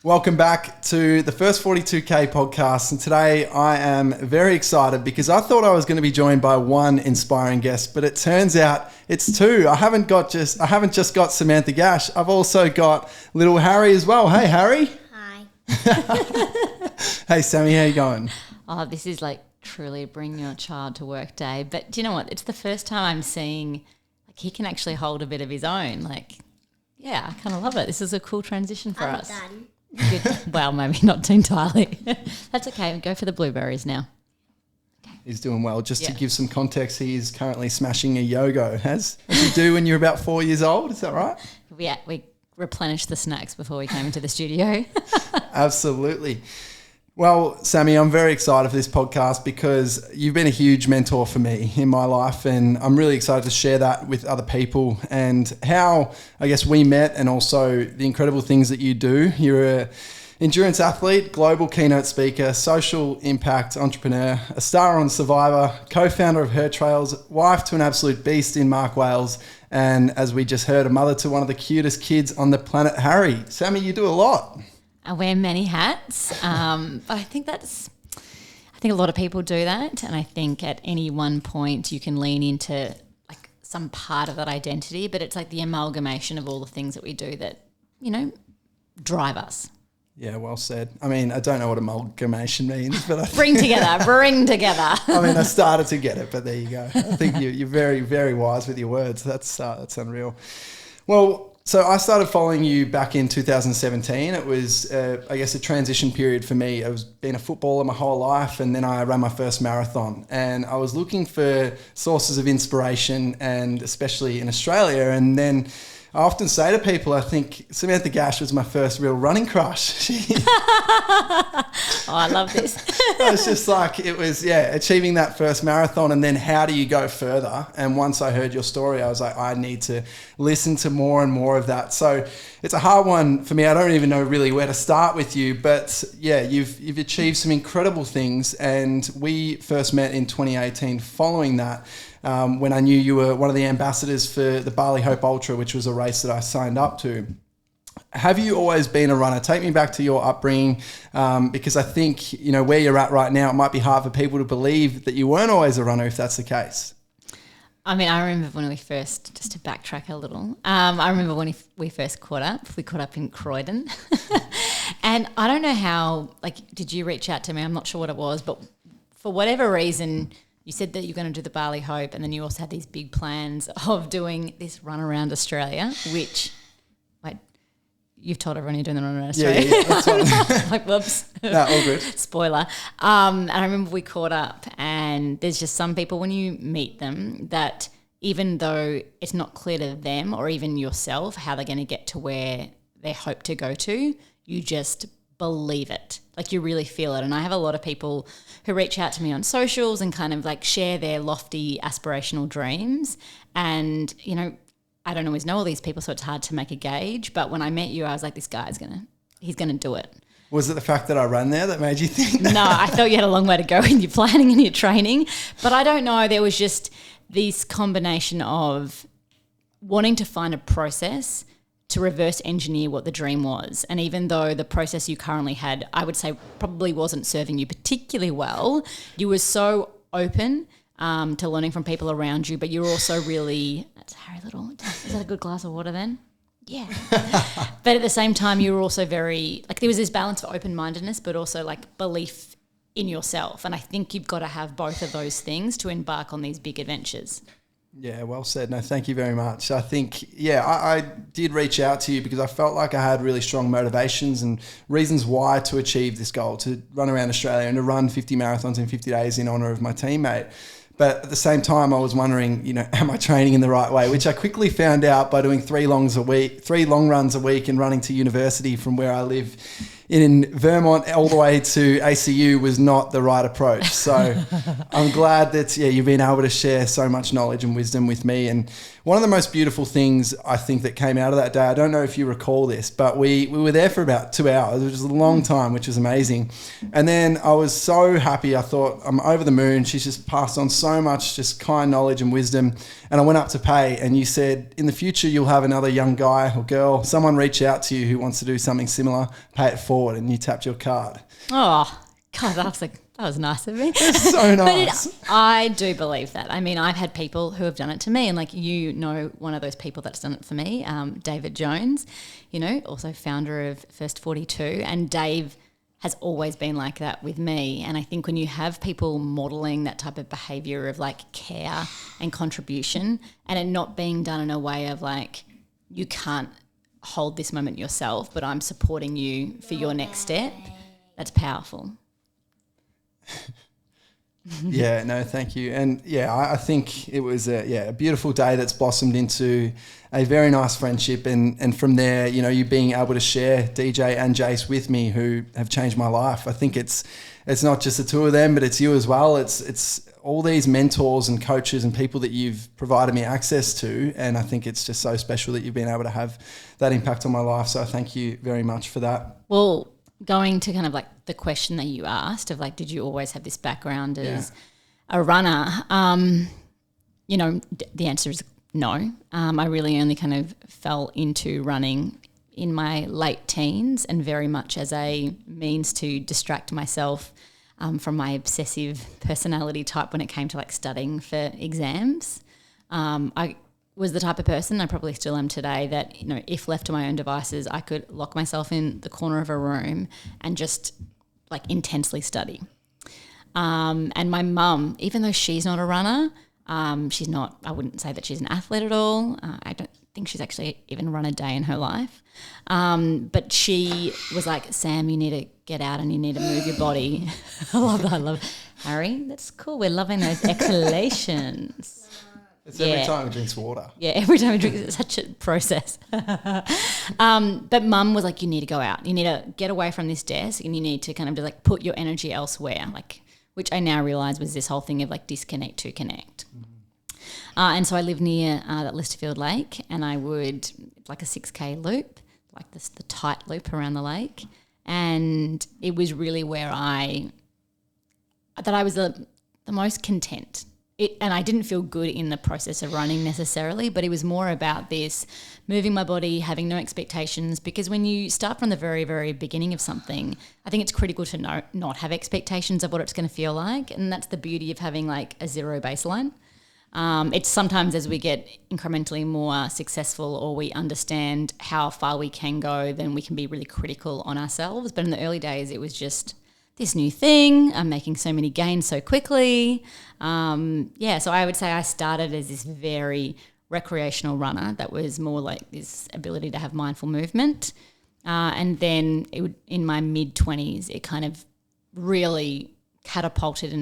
Welcome back to the First 42K podcast. And today I am very excited because I thought I was going to be joined by one inspiring guest, but it turns out it's two. I haven't just got Samantha Gash. I've also got little Harry as well. Hey, Harry. Hi. Hey, Sammy, how you going? Oh, this is like truly bring your child to work day. But do you know what? It's the first time I'm seeing like he can actually hold a bit of his own. Like, yeah, I kind of love it. This is a cool transition for us. Done. Good. Well, maybe not entirely. That's okay. Go for the blueberries now. He's doing well. Just to give some context, he is currently smashing a yo-go, as you do when you're about 4 years old. Is that right? We replenished the snacks before we came into the studio. Absolutely. Well, Sammy, I'm very excited for this podcast because you've been a huge mentor for me in my life, and I'm really excited to share that with other people and how, I guess, we met and also the incredible things that you do. You're an endurance athlete, global keynote speaker, social impact entrepreneur, a star on Survivor, co-founder of Her Trails, wife to an absolute beast in Mark Wales, and as we just heard, a mother to one of the cutest kids on the planet, Harry. Sammy, you do a lot. I wear many hats, but I think a lot of people do that, and I think at any one point you can lean into like some part of that identity, but it's like the amalgamation of all the things that we do that, you know, drive us. Yeah, well said. I mean, I don't know what amalgamation means, but bring together. I mean, I started to get it, but there you go. I think you're very, very wise with your words. That's unreal. Well, so I started following you back in 2017. It was, I guess, a transition period for me. I was been a footballer my whole life, and then I ran my first marathon. And I was looking for sources of inspiration, and especially in Australia. And then I often say to people, I think Samantha Gash was my first real running crush. Oh, I love this. It's just like, it was, achieving that first marathon, and then how do you go further? And once I heard your story, I was like, I need to listen to more and more of that. So it's a hard one for me. I don't even know really where to start with you, but yeah, you've achieved some incredible things. And we first met in 2018 following that. When I knew you were one of the ambassadors for the Bali Hope Ultra, which was a race that I signed up to. Have you always been a runner? Take me back to your upbringing, because I think, you know, where you're at right now, it might be hard for people to believe that you weren't always a runner if that's the case. I mean, I remember when we first, just to backtrack a little, I remember when we first caught up. We caught up in Croydon. And I don't know how, like, did you reach out to me? I'm not sure what it was, but for whatever reason, you said that you're going to do the Bali Hope, and then you also had these big plans of doing this run around Australia, which, wait, you've told everyone you're doing the run around Australia. Yeah, that's right. Like, whoops. No, all good. Spoiler. And I remember we caught up, and there's just some people when you meet them that even though it's not clear to them or even yourself how they're going to get to where they hope to go to, you just believe it. Like, you really feel it. And I have a lot of people who reach out to me on socials and kind of like share their lofty aspirational dreams. And, you know, I don't always know all these people, so it's hard to make a gauge. But when I met you, I was like, this guy's he's going to do it. Was it the fact that I ran there that made you think that? No, I thought you had a long way to go in your planning and your training. But I don't know. There was just this combination of wanting to find a process to reverse engineer what the dream was. And even though the process you currently had, I would say probably wasn't serving you particularly well, you were so open to learning from people around you, but you're also really, that's Harry Little, is that a good glass of water then? Yeah. But at the same time, you were also very, like, there was this balance of open-mindedness, but also like belief in yourself. And I think you've got to have both of those things to embark on these big adventures. Yeah, well said. No, thank you very much. I think, I did reach out to you because I felt like I had really strong motivations and reasons why to achieve this goal, to run around Australia and to run 50 marathons in 50 days in honour of my teammate. But at the same time, I was wondering, you know, am I training in the right way? Which I quickly found out by doing 3 long runs a week and running to university from where I live in Vermont all the way to ACU was not the right approach. So I'm glad that, you've been able to share so much knowledge and wisdom with me. And one of the most beautiful things I think that came out of that day, I don't know if you recall this, but we were there for about 2 hours, which was a long time, which was amazing. And then I was so happy. I thought, I'm over the moon. She's just passed on so much just kind knowledge and wisdom. And I went up to pay, and you said, in the future, you'll have another young guy or girl, someone reach out to you who wants to do something similar, pay it forward, and you tapped your card. Oh, God, that was nice of me. It's so nice. I do believe that. I mean, I've had people who have done it to me, and like, one of those people that's done it for me, David Jones, also founder of First 42, and Dave has always been like that with me. And I think when you have people modelling that type of behaviour of like care and contribution, and it not being done in a way of like, you can't hold this moment yourself, but I'm supporting you for your next step, that's powerful. Yeah, no, thank you. And yeah, I think it was a beautiful day that's blossomed into a very nice friendship. And from there, you being able to share DJ and Jace with me, who have changed my life. I think it's not just the two of them, but it's you as well. It's all these mentors and coaches and people that you've provided me access to. And I think it's just so special that you've been able to have that impact on my life. So thank you very much for that. Well, going to kind of like the question that you asked of like, did you always have this background as a runner? The answer is no. I really only kind of fell into running in my late teens, and very much as a means to distract myself from my obsessive personality type when it came to like studying for exams. I was the type of person, I probably still am today, that, if left to my own devices, I could lock myself in the corner of a room and just like intensely study. And my mum, even though she's not a runner, I wouldn't say that she's an athlete at all. I don't think she's actually even run a day in her life. But she was like, Sam, you need to get out and you need to move your body. I love Harry, that's cool. We're loving those exhalations. It's every time he drinks water. Yeah, every time he drinks, it's such a process. But mum was like, you need to go out. You need to get away from this desk, and you need to kind of like put your energy elsewhere, like, which I now realise was this whole thing of like disconnect to connect. And so I live near that Listerfield Lake, and I would, like a 6K loop, like this, the tight loop around the lake. And it was really where I was the most content. And I didn't feel good in the process of running necessarily, but it was more about this moving my body, having no expectations, because when you start from the very, very beginning of something, I think it's critical to not have expectations of what it's going to feel like. And that's the beauty of having like a zero baseline. It's sometimes as we get incrementally more successful, or we understand how far we can go, then we can be really critical on ourselves. But in the early days, it was just this new thing. I'm making so many gains so quickly. So I would say I started as this very recreational runner that was more like this ability to have mindful movement. And then in my mid-20s, it kind of really catapulted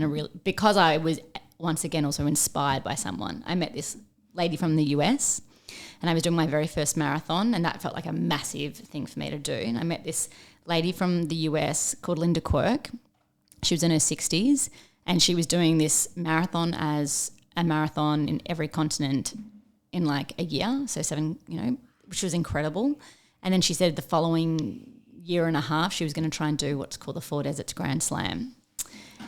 because I was once again also inspired by someone. I met this lady from the US, and I was doing my very first marathon, and that felt like a massive thing for me to do. And I met this lady from the US called Linda Quirk. She was in her 60s, and she was doing this marathon as a marathon in every continent in like a year, so 7, which was incredible. And then she said the following year and a half she was going to try and do what's called the Four Deserts Grand Slam.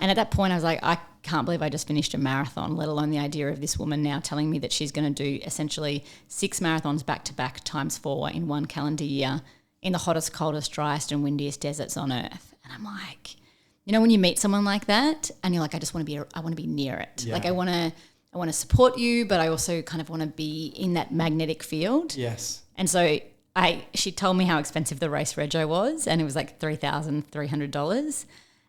And at that point I was like, I can't believe I just finished a marathon, let alone the idea of this woman now telling me that she's going to do essentially 6 marathons back to back times 4 in one calendar year in the hottest, coldest, driest and windiest deserts on earth. And I'm like, when you meet someone like that and you're like, I want to be near it. Yeah. Like I want to support you, but I also kind of want to be in that magnetic field. Yes. And so she told me how expensive the race rego was, and it was like $3,300.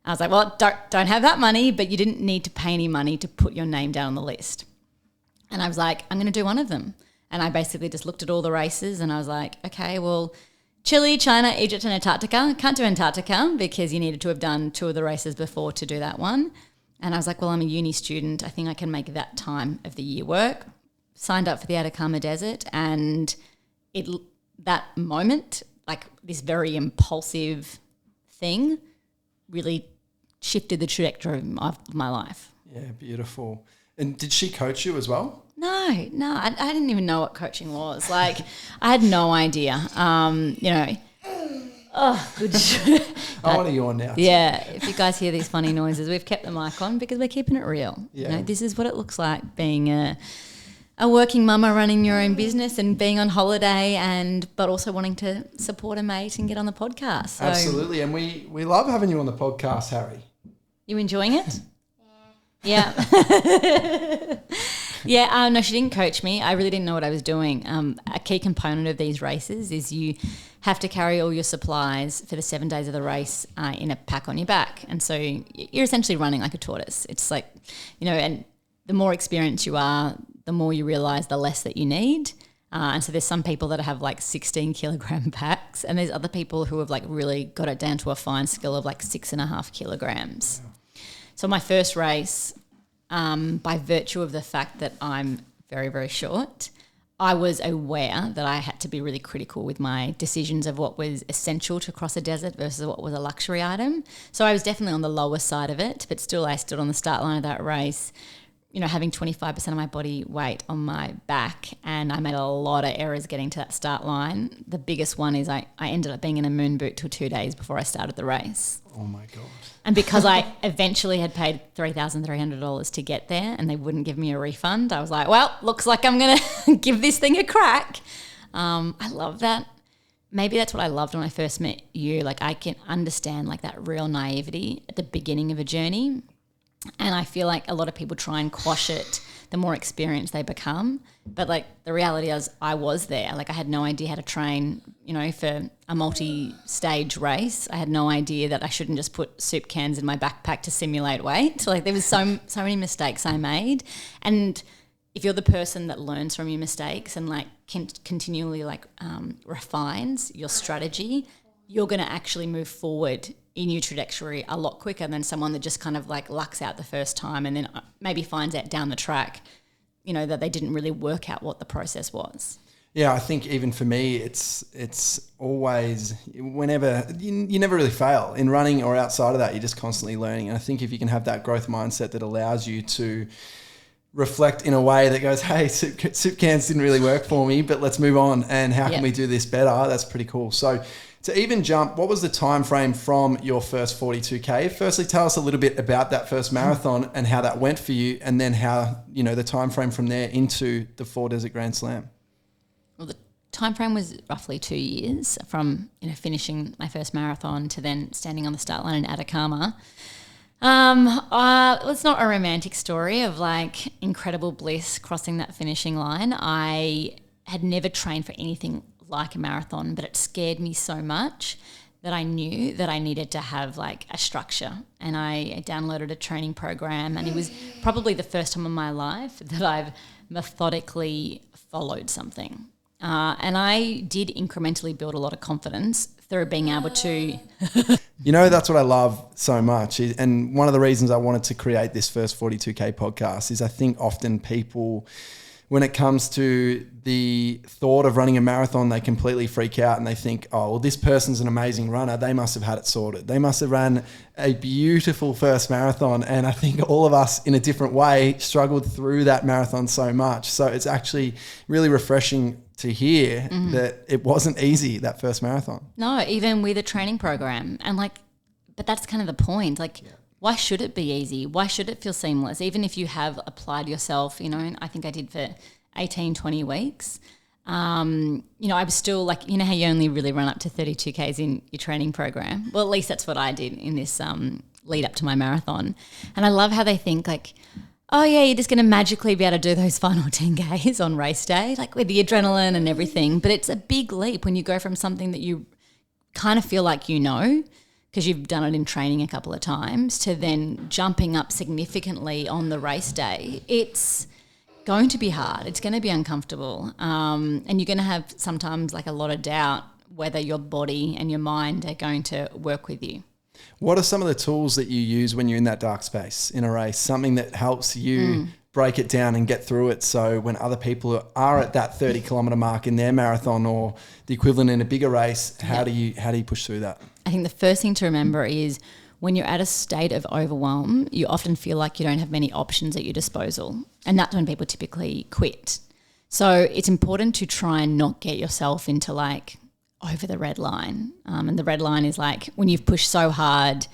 I was like, well, don't have that money, but you didn't need to pay any money to put your name down on the list. And I was like, I'm going to do one of them. And I basically just looked at all the races, and I was like, okay, well, Chile, China, Egypt and Antarctica. Can't do Antarctica because you needed to have done 2 of the races before to do that one. And I was like, well, I'm a uni student. I think I can make that time of the year work. Signed up for the Atacama Desert, and that moment, like this very impulsive thing, really shifted the trajectory of my life. Yeah, beautiful. And did she coach you as well? No, I didn't even know what coaching was. Like, I had no idea. Good. I want to yawn now. Yeah, if you guys hear these funny noises, we've kept the mic on because we're keeping it real. Yeah. This is what it looks like being a working mama running your own business and being on holiday but also wanting to support a mate and get on the podcast. So, absolutely, and we love having you on the podcast, Harry. you enjoying it? Yeah. Yeah, no, she didn't coach me. I really didn't know what I was doing. A key component of these races is you have to carry all your supplies for the 7 days of the race in a pack on your back. And so you're essentially running like a tortoise. It's like, and the more experienced you are, the more you realise the less that you need. And so there's some people that have like 16 kilogram packs, and there's other people who have like really got it down to a fine skill of like 6.5 kilograms. So my first race, by virtue of the fact that I'm very, very short, I was aware that I had to be really critical with my decisions of what was essential to cross a desert versus what was a luxury item. So I was definitely on the lower side of it, but still I stood on the start line of that race, having 25% of my body weight on my back, and I made a lot of errors getting to that start line. The biggest one is I ended up being in a moon boot till 2 days before I started the race. Oh my God. And because I eventually had paid $3,300 to get there and they wouldn't give me a refund, I was like, well, looks like I'm going to give this thing a crack. I love that. Maybe that's what I loved when I first met you. Like, I can understand like that real naivety at the beginning of a journey. And I feel like a lot of people try and quash it the more experienced they become. But like the reality is I was there. Like, I had no idea how to train, for a multi-stage race. I had no idea that I shouldn't just put soup cans in my backpack to simulate weight. So like there was so many mistakes I made. And if you're the person that learns from your mistakes and like continually like refines your strategy, you're going to actually move forward in your trajectory a lot quicker than someone that just kind of like lucks out the first time and then maybe finds out down the track, that they didn't really work out what the process was. Yeah, I think even for me, it's always whenever you never really fail in running or outside of that. You're just constantly learning. And I think if you can have that growth mindset that allows you to reflect in a way that goes, hey, soup cans didn't really work for me, but let's move on. And how can we do this better? That's pretty cool. So to even jump, what was the time frame from your first 42K? Firstly, tell us a little bit about that first marathon and how that went for you, and then how, the time frame from there into the 4 Desert Grand Slam. Well, the time frame was roughly 2 years from finishing my first marathon to then standing on the start line in Atacama. It's not a romantic story of like incredible bliss crossing that finishing line. I had never trained for anything like a marathon, but it scared me so much that I knew that I needed to have like a structure, and I downloaded a training program, and it was probably the first time in my life that I've methodically followed something. And I did incrementally build a lot of confidence through being able to... That's what I love so much. And one of the reasons I wanted to create this first 42K podcast is I think often people, when it comes to the thought of running a marathon, they completely freak out and they think, oh, well, this person's an amazing runner. They must have had it sorted. They must have ran a beautiful first marathon. And I think all of us in a different way struggled through that marathon so much. So it's actually really refreshing to hear that it wasn't easy, that first marathon. No, even with a training program. And but that's kind of the point. Why should it be easy? Why should it feel seamless? Even if you have applied yourself, and I think I did for 18, 20 weeks. I was still like, how you only really run up to 32 Ks in your training program. Well, at least that's what I did in this lead up to my marathon. And I love how they think like, oh yeah, you're just going to magically be able to do those final 10 Ks on race day, like with the adrenaline and everything. But it's a big leap when you go from something that you kind of feel like because you've done it in training a couple of times, to then jumping up significantly on the race day. It's going to be hard. It's going to be uncomfortable. And you're going to have sometimes like a lot of doubt whether your body and your mind are going to work with you. What are some of the tools that you use when you're in that dark space in a race? Something that helps you break it down and get through it, so when other people are at that 30 kilometre mark in their marathon or the equivalent in a bigger race, how do you push through that? I think the first thing to remember is when you're at a state of overwhelm, you often feel like you don't have many options at your disposal. And that's when people typically quit. So it's important to try and not get yourself into like over the red line. And the red line is like when you've pushed so hard,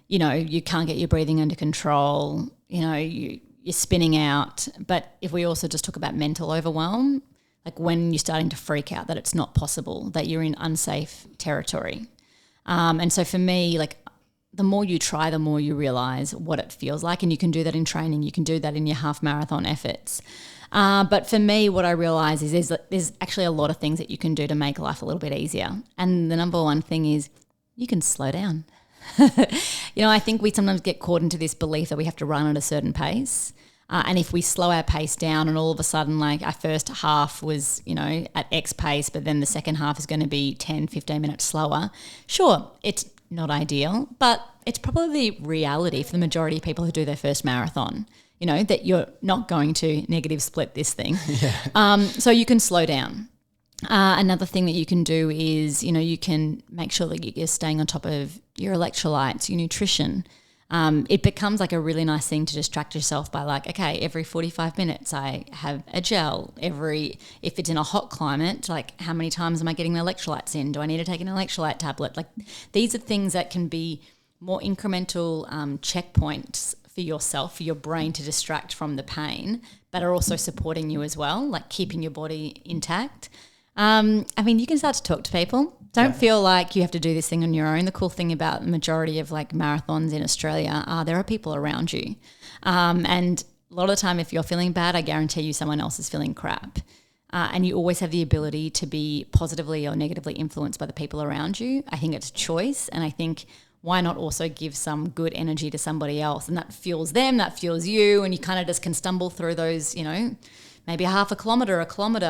you know, you can't get your breathing under control, you know, you're spinning out. But if we also just talk about mental overwhelm, like when you're starting to freak out that it's not possible, that you're in unsafe territory. And so for me, like the more you try, the more you realize what it feels like. And you can do that in training. You can do that in your half marathon efforts. But for me, what I realize is there's actually a lot of things that you can do to make life a little bit easier. And the number one thing is you can slow down. You know, I think we sometimes get caught into this belief that we have to run at a certain pace. And if we slow our pace down and all of a sudden like our first half was, you know, at X pace, but then the second half is going to be 10, 15 minutes slower, sure, it's not ideal, but it's probably the reality for the majority of people who do their first marathon, you know, that you're not going to negative split this thing. Yeah. So you can slow down. Another thing that you can do is, you know, you can make sure that you're staying on top of your electrolytes, your nutrition. It becomes like a really nice thing to distract yourself by like, okay, every 45 minutes I have a gel. If it's in a hot climate, like how many times am I getting my electrolytes in? Do I need to take an electrolyte tablet? Like these are things that can be more incremental checkpoints for yourself, for your brain to distract from the pain, but are also supporting you as well, like keeping your body intact. I mean, you can start to talk to people. Don't feel like you have to do this thing on your own. The cool thing about the majority of like marathons in Australia are there are people around you. And a lot of the time if you're feeling bad, I guarantee you someone else is feeling crap. And you always have the ability to be positively or negatively influenced by the people around you. I think it's a choice. And I think why not also give some good energy to somebody else? And that fuels them, that fuels you. And you kind of just can stumble through those, you know, maybe a half a kilometre.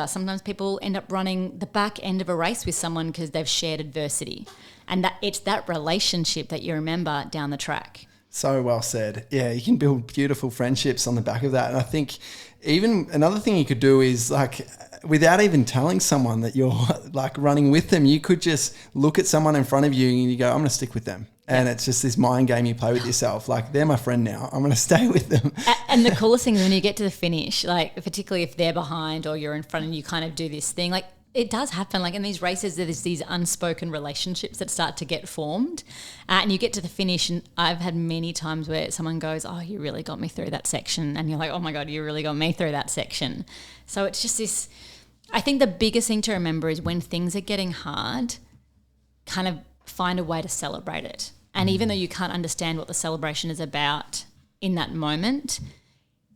Sometimes people end up running the back end of a race with someone because they've shared adversity. And that it's that relationship that you remember down the track. So well said. Yeah, you can build beautiful friendships on the back of that. And I think even another thing you could do is like, without even telling someone that you're like running with them, you could just look at someone in front of you and you go, I'm going to stick with them. And it's just this mind game you play with yourself. Like, they're my friend now. I'm going to stay with them. And the coolest thing is when you get to the finish, like particularly if they're behind or you're in front and you kind of do this thing, like it does happen. Like in these races, there's these unspoken relationships that start to get formed. And you get to the finish and I've had many times where someone goes, oh, you really got me through that section. And you're like, oh my God, you really got me through that section. So it's just this, I think the biggest thing to remember is when things are getting hard, kind of find a way to celebrate it. And even though you can't understand what the celebration is about in that moment,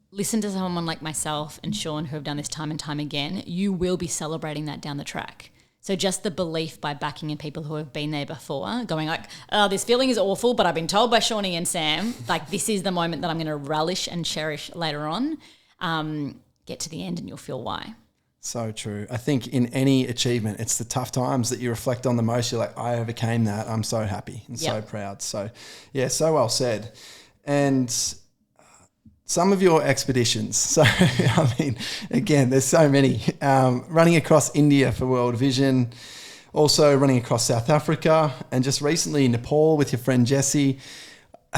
listen to someone like myself and Sean who have done this time and time again. You will be celebrating that down the track. So just the belief by backing in people who have been there before, going like, oh, this feeling is awful, but I've been told by Shawnee and Sam, like this is the moment that I'm going to relish and cherish later on. Get to the end and you'll feel why. So true. I think in any achievement, it's the tough times that you reflect on the most. You're like, I overcame that. I'm so happy and so proud. So, yeah, so well said. And some of your expeditions. So, I mean, again, there's so many. Running across India for World Vision, also running across South Africa, and just recently Nepal with your friend Jessie.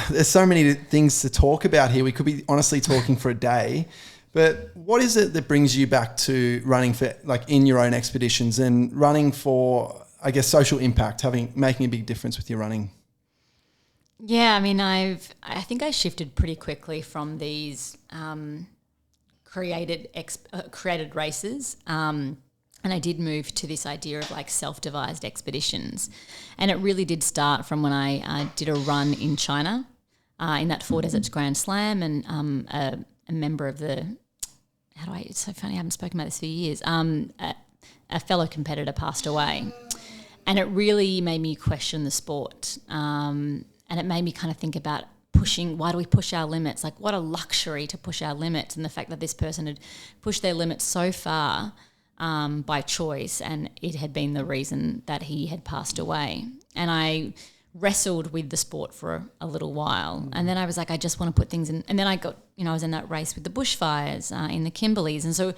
There's so many things to talk about here. We could be honestly talking for a day. But what is it that brings you back to running for, like, in your own expeditions and running for, I guess, social impact, making a big difference with your running? Yeah, I mean, I think I shifted pretty quickly from these created races, and I did move to this idea of like self-devised expeditions, and it really did start from when I did a run in China, in that Four Deserts Grand Slam, and a member of the it's so funny, I haven't spoken about this for years. A fellow competitor passed away, and it really made me question the sport. And it made me kind of think about why do we push our limits? Like, what a luxury to push our limits, and the fact that this person had pushed their limits so far by choice, and it had been the reason that he had passed away. And I wrestled with the sport for a little while, and then I was like, I just want to put things in. And then I got, I was in that race with the bushfires in the Kimberleys, and so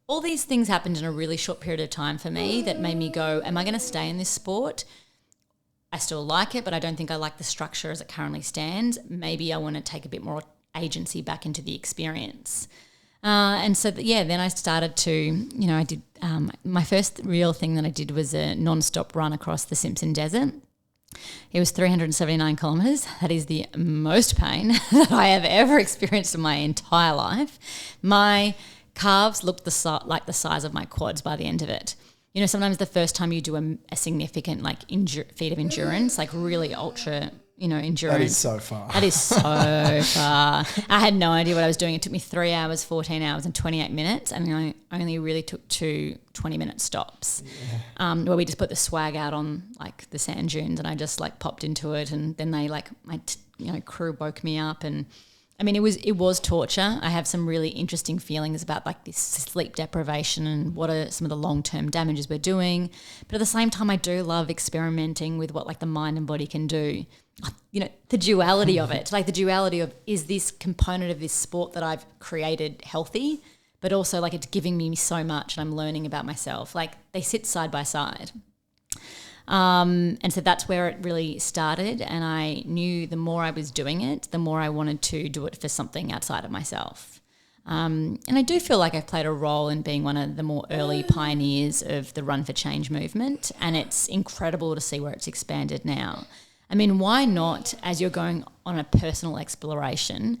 all these things happened in a really short period of time for me that made me go, am I going to stay in this sport, I still like it, but I don't think I like the structure as it currently stands. Maybe I want to take a bit more agency back into the experience. Then I started to, I did my first real thing that I did was a non-stop run across the Simpson Desert. It was 379 kilometres. That is the most pain that I have ever experienced in my entire life. My calves looked like the size of my quads by the end of it. Sometimes the first time you do a significant feat of endurance, like really ultra, endurance. That is so far. That is so far. I had no idea what I was doing. It took me 3 hours, 14 hours and 28 minutes, and I only really took 2 20-minute stops where we just put the swag out on like the sand dunes, and I just like popped into it, and then they my crew woke me up, and I mean, it was torture. I have some really interesting feelings about like this sleep deprivation and what are some of the long-term damages we're doing. But at the same time, I do love experimenting with what like the mind and body can do. The duality of it, like the duality of, is this component of this sport that I've created healthy, but also like it's giving me so much and I'm learning about myself. Like they sit side by side. And so that's where it really started, and I knew the more I was doing it, the more I wanted to do it for something outside of myself. And I do feel like I've played a role in being one of the more early pioneers of the Run for Change movement, and it's incredible to see where it's expanded now. I mean, why not, as you're going on a personal exploration,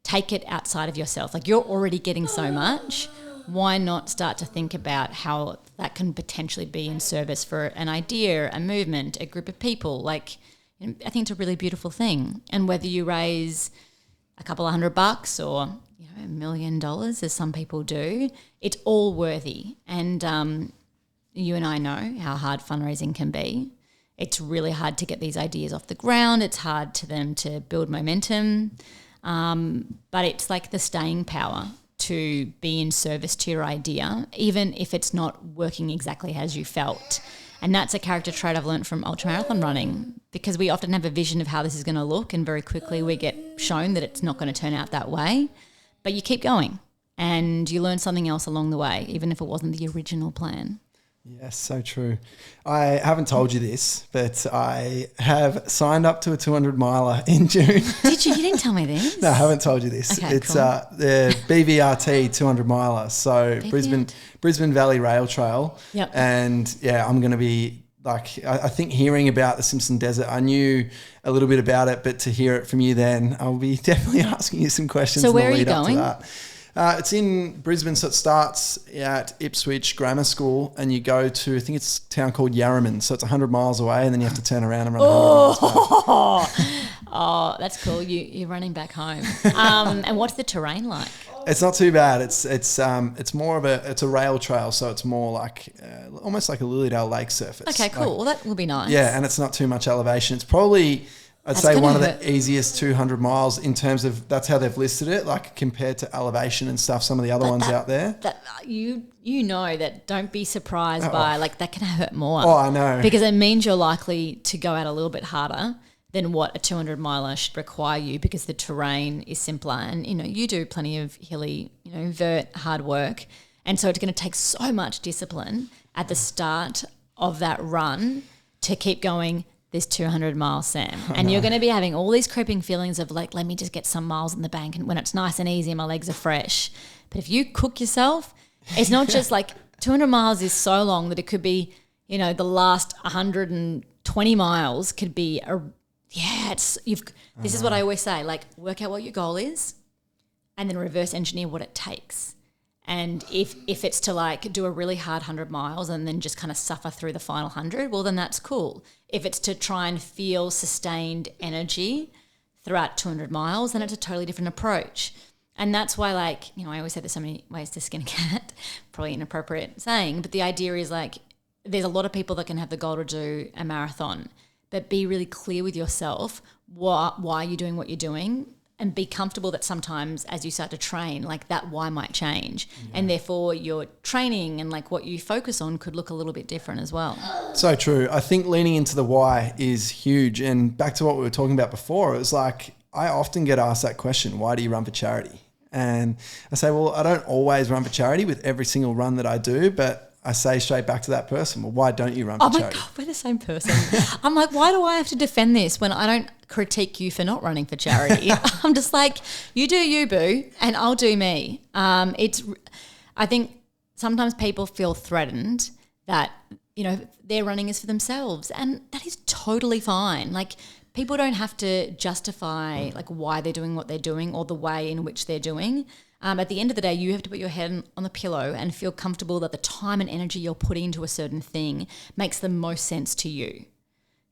take it outside of yourself? Like you're already getting so much. Why not start to think about how that can potentially be in service for an idea, a movement, a group of people? Like, I think it's a really beautiful thing. And whether you raise a couple of $100 or $1 million, as some people do, it's all worthy. And you and I know how hard fundraising can be. It's really hard to get these ideas off the ground. It's hard to them to build momentum. But it's like the staying power to be in service to your idea, even if it's not working exactly as you felt. And that's a character trait I've learned from ultramarathon running, because we often have a vision of how this is going to look, and very quickly we get shown that it's not going to turn out that way. But you keep going and you learn something else along the way, even if it wasn't the original plan. Yes, so true. I haven't told you this, but I have signed up to a 200 miler in June. Did you? You didn't tell me this. No, I haven't told you this. Okay, it's cool. The BVRT 200 miler. So BVRT. Brisbane Valley Rail Trail. Yep. And I'm going to be like, I think hearing about the Simpson Desert, I knew a little bit about it, but to hear it from you then, I'll be definitely asking you some questions. So in the where are you lead up to going? that. It's in Brisbane, so it starts at Ipswich Grammar School and you go to, I think it's a town called Yarraman, so it's 100 miles away, and then you have to turn around and run 100 miles back. Oh, that's cool. You're running back home. And what's the terrain like? It's not too bad. It's more of it's a rail trail, so it's more like almost like a Lilydale Lake surface. Okay, cool. Well, that will be nice. Yeah, and it's not too much elevation. It's probably, I'd say, one of the easiest 200 miles in terms of, that's how they've listed it, like compared to elevation and stuff, some of the other ones out there. That you know that, don't be surprised by, like, that can hurt more. Oh, I know. Because it means you're likely to go out a little bit harder than what a 200 miler should require you, because the terrain is simpler, and you do plenty of hilly, vert hard work, and so it's going to take so much discipline at the start of that run to keep going this 200 miles, Sam. And you're going to be having all these creeping feelings of like, let me just get some miles in the bank, and when it's nice and easy and my legs are fresh. But if you cook yourself, it's not just like 200 miles is so long that it could be, the last 120 miles could be this is what I always say, like, work out what your goal is and then reverse engineer what it takes. And if it's to like do a really hard 100 miles and then just kind of suffer through the final 100, well, then that's cool. If it's to try and feel sustained energy throughout 200 miles, then it's a totally different approach. And that's why, like, I always say there's so many ways to skin a cat, probably inappropriate saying, but the idea is like, there's a lot of people that can have the goal to do a marathon, but be really clear with yourself why you're doing what you're doing, and be comfortable that sometimes as you start to train, like that why might change. Yeah. And therefore your training and like what you focus on could look a little bit different as well. So true. I think leaning into the why is huge. And back to what we were talking about before, it was like, I often get asked that question, why do you run for charity? And I say, well, I don't always run for charity with every single run that I do, but I say straight back to that person, well, why don't you run Oh for my charity? God, we're the same person. I'm like, why do I have to defend this when I don't critique you for not running for charity? I'm just like, you do you, boo, and I'll do me. I think sometimes people feel threatened that, you know, their running is for themselves, and that is totally fine. Like, people don't have to justify like why they're doing what they're doing or the way in which they're doing. At the end of the day, you have to put your head on the pillow and feel comfortable that the time and energy you're putting into a certain thing makes the most sense to you.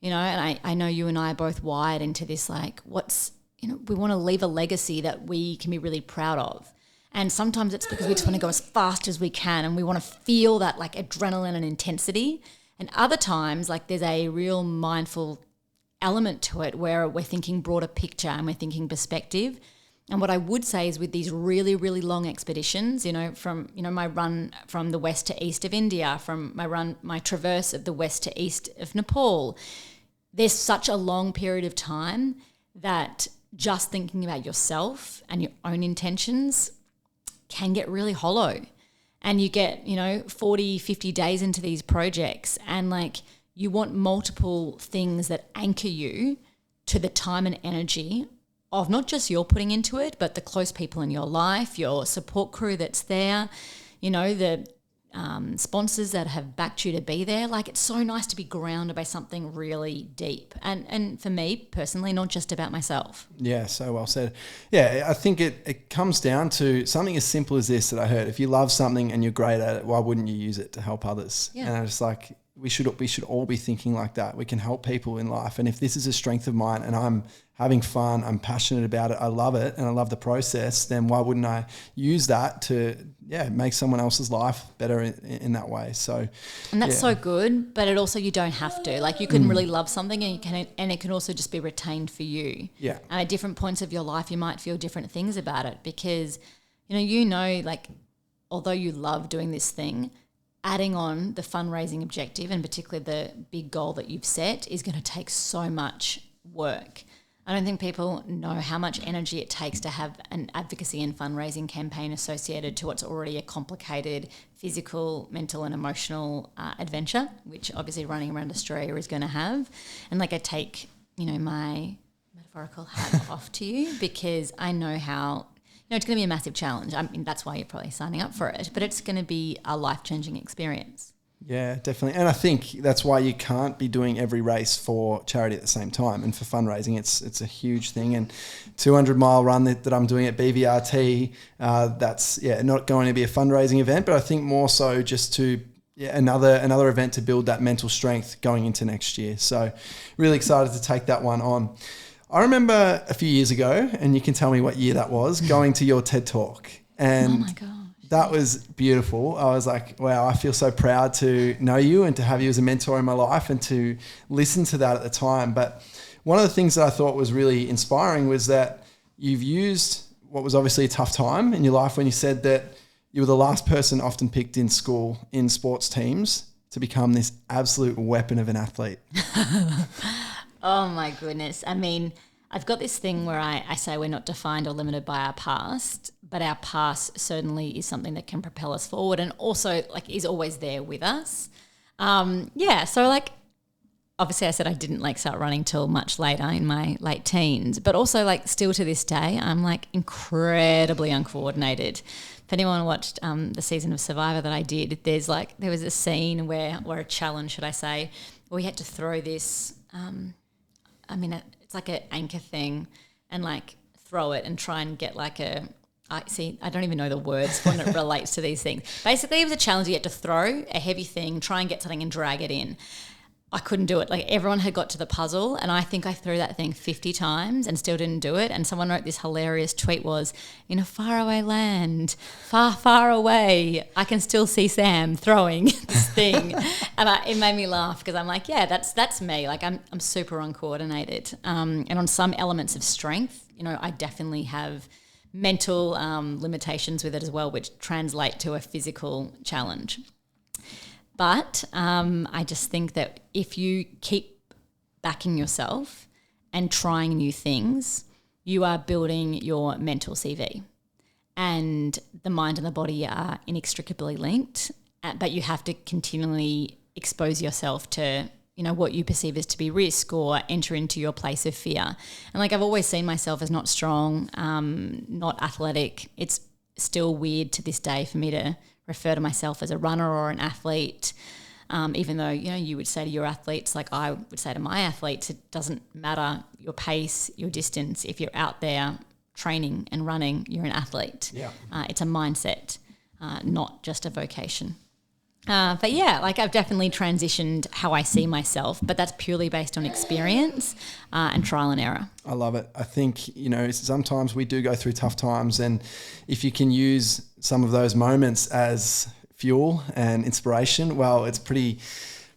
You know, and I know you and I are both wired into this, like, we want to leave a legacy that we can be really proud of. And sometimes it's because we just want to go as fast as we can and we want to feel that like adrenaline and intensity. And other times, like, there's a real mindful element to it where we're thinking broader picture and we're thinking perspective. And what I would say is with these really, really long expeditions, you know, from, you know, my run from the west to east of India, from my traverse of the west to east of Nepal, there's such a long period of time that just thinking about yourself and your own intentions can get really hollow. And you get, you know, 40, 50 days into these projects and like you want multiple things that anchor you to the time and energy of not just you're putting into it, but the close people in your life, your support crew that's there, you know, the sponsors that have backed you to be there. Like, it's so nice to be grounded by something really deep. And for me personally, not just about myself. Yeah, so well said. Yeah, I think it comes down to something as simple as this that I heard. If you love something and you're great at it, why wouldn't you use it to help others? Yeah. And I was like, we should all be thinking like that. We can help people in life. And if this is a strength of mine and I'm having fun, I'm passionate about it, I love it, and I love the process, then why wouldn't I use that to, make someone else's life better in that way? So, and that's so good, but it also, you don't have to. Like, you can really love something and it can also just be retained for you. Yeah. And at different points of your life, you might feel different things about it because, like, although you love doing this thing, adding on the fundraising objective and particularly the big goal that you've set is going to take so much work. I don't think people know how much energy it takes to have an advocacy and fundraising campaign associated to what's already a complicated physical, mental and emotional adventure, which obviously running around Australia is going to have. And like, I take, my metaphorical hat off to you because I know how, it's going to be a massive challenge. I mean, that's why you're probably signing up for it, but it's going to be a life-changing experience. Yeah, definitely. And I think that's why you can't be doing every race for charity at the same time. And for fundraising, it's a huge thing. And 200-mile run that I'm doing at BVRT, that's not going to be a fundraising event, but I think more so just to another event to build that mental strength going into next year. So really excited to take that one on. I remember a few years ago, and you can tell me what year that was, going to your TED Talk. And oh my God. That was beautiful. I was like, wow, I feel so proud to know you and to have you as a mentor in my life and to listen to that at the time. But one of the things that I thought was really inspiring was that you've used what was obviously a tough time in your life when you said that you were the last person often picked in school in sports teams to become this absolute weapon of an athlete. Oh my goodness. I mean, I've got this thing where I say we're not defined or limited by our past, but our past certainly is something that can propel us forward and also like is always there with us. So like obviously I said I didn't like start running till much later in my late teens, but also like still to this day I'm like incredibly uncoordinated. If anyone watched the season of Survivor that I did, there was a scene where a challenge, should I say, where we had to throw this it's like an anchor thing and like throw it and try and get like I don't even know the words when it relates to these things. Basically, it was a challenge. You had to throw a heavy thing, try and get something and drag it in. I couldn't do it. Like, everyone had got to the puzzle and I think I threw that thing 50 times and still didn't do it. And someone wrote this hilarious tweet was, in a faraway land, far, far away, I can still see Sam throwing this thing. And it made me laugh because I'm like, yeah, that's me. Like, I'm super uncoordinated. And on some elements of strength, I definitely have mental limitations with it as well, which translate to a physical challenge. But I just think that if you keep backing yourself and trying new things, you are building your mental CV. And the mind and the body are inextricably linked. but you have to continually expose yourself to, what you perceive as to be risk or enter into your place of fear. And like I've always seen myself as not strong, not athletic. It's still weird to this day for me to refer to myself as a runner or an athlete. Even though, you would say to your athletes, like I would say to my athletes, it doesn't matter your pace, your distance. If you're out there training and running, you're an athlete. Yeah. It's a mindset, not just a vocation. But yeah, like I've definitely transitioned how I see myself, but that's purely based on experience and trial and error. I love it. I think, sometimes we do go through tough times, and if you can use some of those moments as fuel and inspiration, well, it's pretty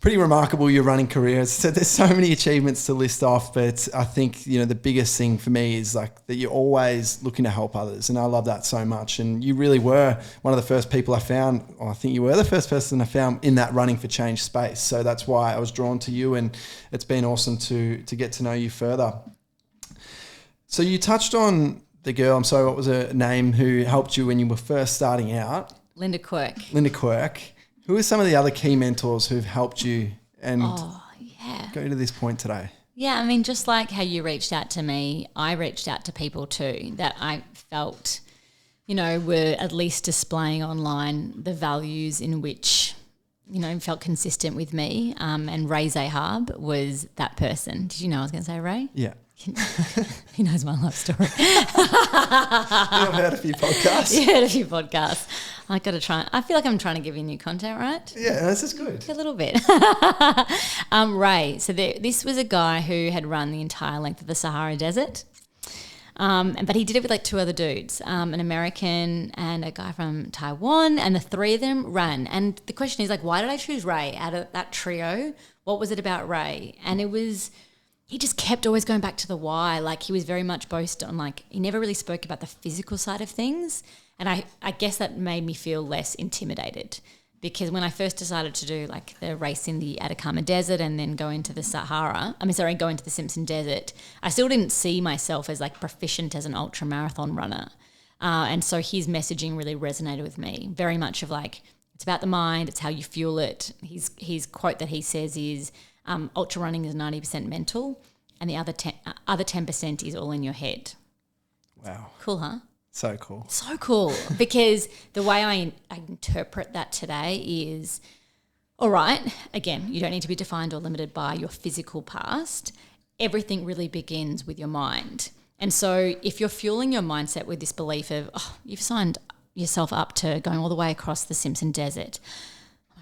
remarkable, your running career. So there's so many achievements to list off, but I think, the biggest thing for me is like that you're always looking to help others. And I love that so much. And you really were one of the first people I found, or I think you were the first person I found in that running for change space. So that's why I was drawn to you, and it's been awesome to get to know you further. So you touched on the girl, I'm sorry, what was her name, who helped you when you were first starting out? Linda Quirk. Who are some of the other key mentors who've helped you and go to this point today? Yeah, I mean, just like how you reached out to me, I reached out to people too that I felt, were at least displaying online the values in which, felt consistent with me. And Ray Zahab was that person. Did you know I was going to say Ray? Yeah. He knows my life story. I've heard a few podcasts. You heard a few podcasts. I got to try. I feel like I'm trying to give you new content, right? Yeah, this is good. A little bit. Ray. So this was a guy who had run the entire length of the Sahara Desert. But he did it with like two other dudes, an American and a guy from Taiwan, and the three of them ran. And the question is like, why did I choose Ray out of that trio? What was it about Ray? And he just kept always going back to the why. Like he was very much boast on, like, he never really spoke about the physical side of things. And I guess that made me feel less intimidated, because when I first decided to do like the race in the Atacama Desert and then go into the go into the Simpson Desert, I still didn't see myself as like proficient as an ultra marathon runner. And so his messaging really resonated with me, very much of like, it's about the mind, it's how you fuel it. His quote that he says is, ultra running is 90% mental, and the other 10% is all in your head. Wow. Cool, huh? So cool. So cool. Because the way I interpret that today is, all right, again, you don't need to be defined or limited by your physical past. Everything really begins with your mind. And so if you're fueling your mindset with this belief of, you've signed yourself up to going all the way across the Simpson Desert,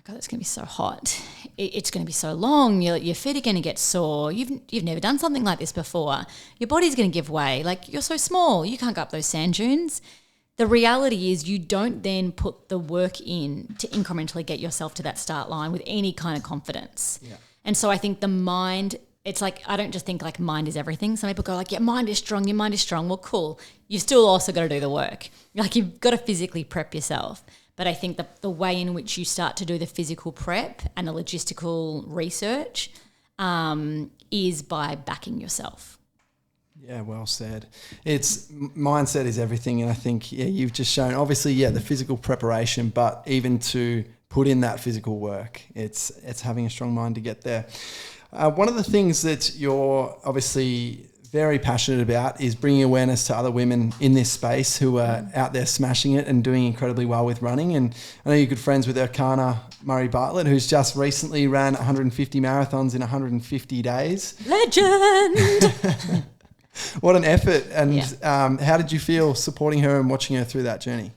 God, it's going to be so hot. It's going to be so long. Your feet are going to get sore. You've never done something like this before. Your body's going to give way. Like, you're so small. You can't go up those sand dunes. The reality is you don't then put the work in to incrementally get yourself to that start line with any kind of confidence. Yeah. And so I think the mind, it's like, I don't just think like mind is everything. Some people go like, your mind is strong. Well, cool. You've still also got to do the work. Like, you've got to physically prep yourself. But I think the way in which you start to do the physical prep and the logistical research is by backing yourself. Yeah, well said. Mindset is everything. And I think, you've just shown, obviously, the physical preparation, but even to put in that physical work, it's having a strong mind to get there. One of the things that you're obviously very passionate about is bringing awareness to other women in this space who are out there smashing it and doing incredibly well with running. And I know you're good friends with Erkana Murray Bartlett, who's just recently ran 150 marathons in 150 days. Legend! What an effort. And how did you feel supporting her and watching her through that journey?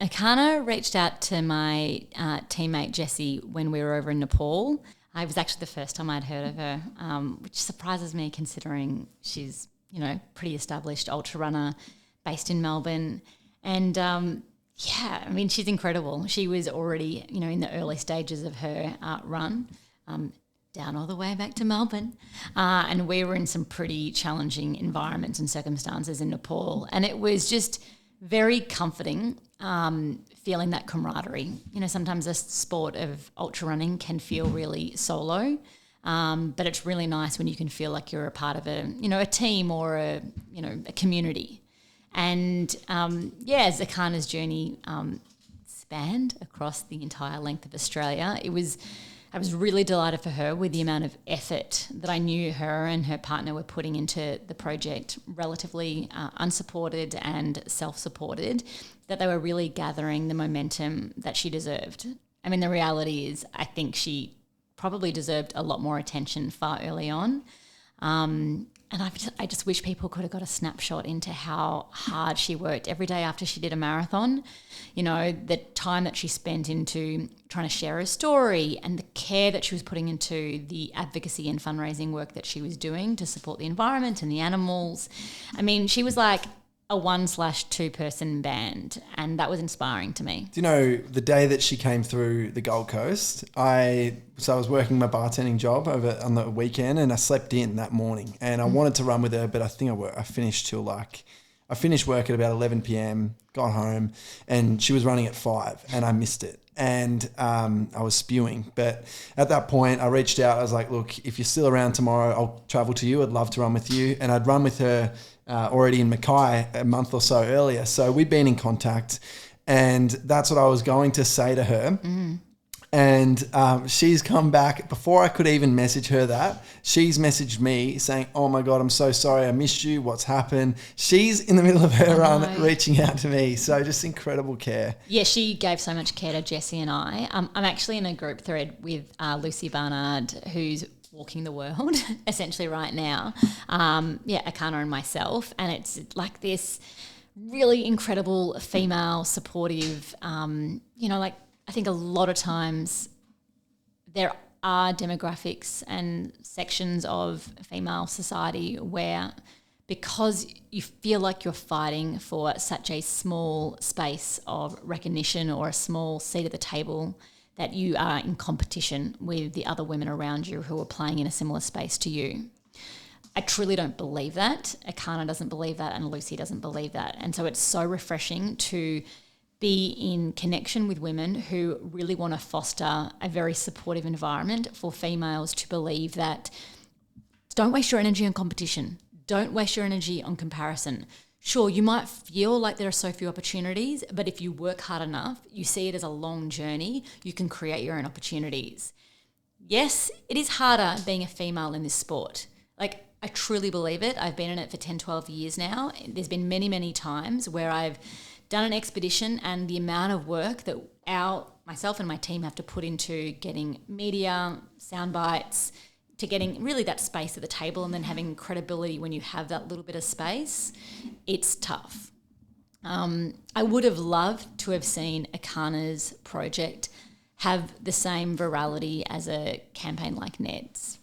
Erkana reached out to my teammate Jessie when we were over in Nepal. It was actually the first time I'd heard of her, which surprises me considering she's, pretty established ultra runner based in Melbourne. And, she's incredible. She was already, in the early stages of her run, down all the way back to Melbourne. And we were in some pretty challenging environments and circumstances in Nepal. And it was just very comforting, feeling that camaraderie. Sometimes the sport of ultra running can feel really solo, but it's really nice when you can feel like you're a part of a team or a community. And Zakana's journey, expand across the entire length of Australia. I was really delighted for her with the amount of effort that I knew her and her partner were putting into the project, relatively unsupported and self-supported, that they were really gathering the momentum that she deserved. I mean, the reality is I think she probably deserved a lot more attention far early on. And I just wish people could have got a snapshot into how hard she worked every day after she did a marathon. You know, the time that she spent into trying to share her story and the care that she was putting into the advocacy and fundraising work that she was doing to support the environment and the animals. I mean, she was like a 1/2 person band, and that was inspiring to me. Do you know, the day that she came through the Gold Coast, I was working my bartending job over on the weekend, and I slept in that morning, and I wanted to run with her, but I think I finished till I finished work at about 11 p.m, got home, and she was running at 5, and I missed it. And I was spewing. But at that point, I reached out. I was like, look, if you're still around tomorrow, I'll travel to you. I'd love to run with you. And I'd run with her already in Mackay a month or so earlier. So we'd been in contact. And that's what I was going to say to her. Mm. And she's come back before I could even message her that. She's messaged me saying, oh my God, I'm so sorry. I missed you. What's happened? She's in the middle of her run reaching out to me. So just incredible care. Yeah, she gave so much care to Jessie and I. I'm actually in a group thread with Lucy Barnard, who's walking the world essentially right now. Akana and myself. And it's like this really incredible female supportive, I think a lot of times there are demographics and sections of female society where, because you feel like you're fighting for such a small space of recognition or a small seat at the table, that you are in competition with the other women around you who are playing in a similar space to you. I truly don't believe that. Akana doesn't believe that, and Lucy doesn't believe that. And so it's so refreshing to be in connection with women who really want to foster a very supportive environment for females to believe that don't waste your energy on competition. Don't waste your energy on comparison. Sure, you might feel like there are so few opportunities, but if you work hard enough, you see it as a long journey, you can create your own opportunities. Yes, it is harder being a female in this sport. Like, I truly believe it. I've been in it for 10, 12 years now. There's been many, many times where I've done an expedition, and the amount of work that myself and my team have to put into getting media, sound bites, to getting really that space at the table and then having credibility when you have that little bit of space, it's tough. I would have loved to have seen Akana's project have the same virality as a campaign like Ned's.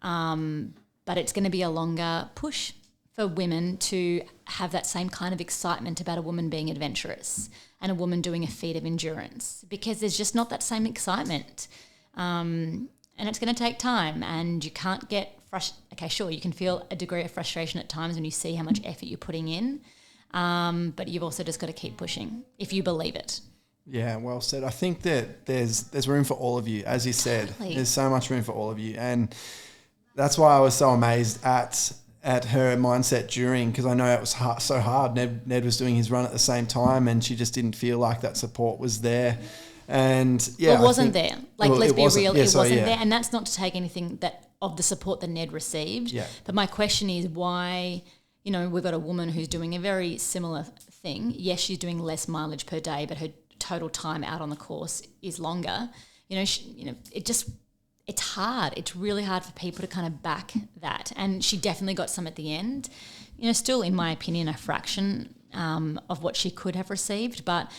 But it's going to be a longer push for women to have that same kind of excitement about a woman being adventurous and a woman doing a feat of endurance, because there's just not that same excitement. And it's going to take time, and you can't get frustrated. Okay, sure, you can feel a degree of frustration at times when you see how much effort you're putting in, but you've also just got to keep pushing if you believe it. Yeah, well said. I think that there's room for all of you. As you said, there's so much room for all of you. And that's why I was so amazed at her mindset during, because I know it was so hard. Ned was doing his run at the same time, and she just didn't feel like that support was there. And it wasn't there. Like, let's be real, it wasn't there. And that's not to take anything of the support that Ned received. Yeah. But my question is why, we've got a woman who's doing a very similar thing. Yes, she's doing less mileage per day, but her total time out on the course is longer. It's hard. It's really hard for people to kind of back that. And she definitely got some at the end. Still, in my opinion, a fraction of what she could have received. But,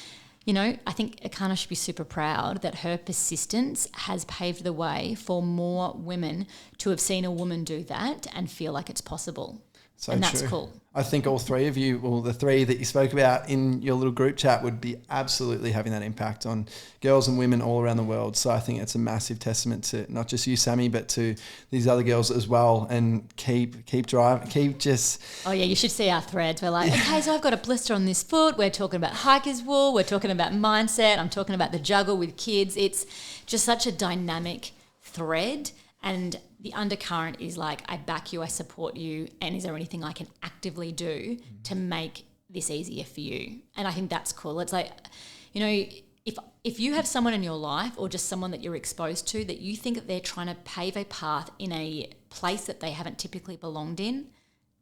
I think Akana should be super proud that her persistence has paved the way for more women to have seen a woman do that and feel like it's possible. And that's cool. I think all three of you, well, the three that you spoke about in your little group chat, would be absolutely having that impact on girls and women all around the world. So I think it's a massive testament to not just you, Sammy, but to these other girls as well. And keep driving, Oh yeah, you should see our threads. We're like, okay, so I've got a blister on this foot. We're talking about hiker's wool. We're talking about mindset. I'm talking about the juggle with kids. It's just such a dynamic thread. And the undercurrent is like, I back you, I support you, and is there anything I can actively do to make this easier for you? And I think that's cool. It's like, if you have someone in your life or just someone that you're exposed to that you think that they're trying to pave a path in a place that they haven't typically belonged in,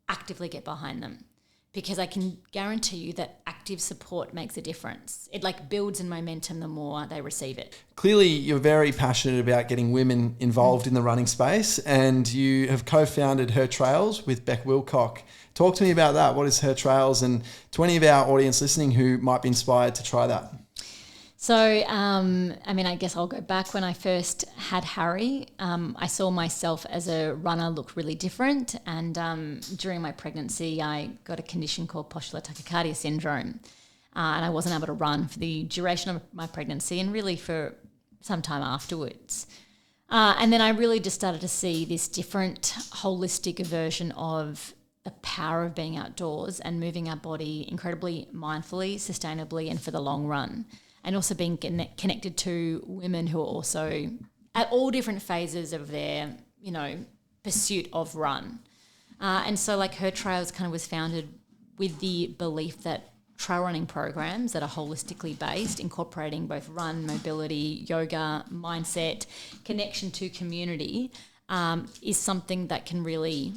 actively get behind them. Because I can guarantee you that active support makes a difference. It like builds in momentum the more they receive it. Clearly, you're very passionate about getting women involved in the running space, and you have co-founded Her Trails with Beck Wilcock. Talk to me about that. What is Her Trails, and to any of our audience listening who might be inspired to try that? So, I guess I'll go back when I first had Harry. I saw myself as a runner look really different. And during my pregnancy, I got a condition called postular tachycardia syndrome. And I wasn't able to run for the duration of my pregnancy and really for some time afterwards. And then I really just started to see this different holistic version of the power of being outdoors and moving our body incredibly mindfully, sustainably, and for the long run. And also being connected to women who are also at all different phases of their, pursuit of run. And so like Her Trails kind of was founded with the belief that trail running programs that are holistically based, incorporating both run, mobility, yoga, mindset, connection to community, is something that can really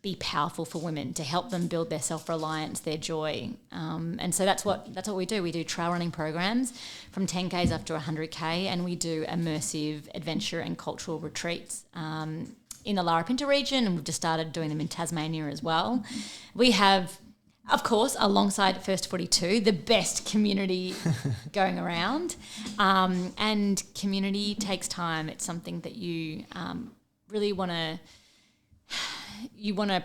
be powerful for women to help them build their self-reliance, their joy. And so that's what we do. We do trail running programs from 10Ks up to 100K, and we do immersive adventure and cultural retreats in the Larapinta region, and we've just started doing them in Tasmania as well. We have, of course, alongside First 42, the best community going around. And community takes time. It's something that you really want to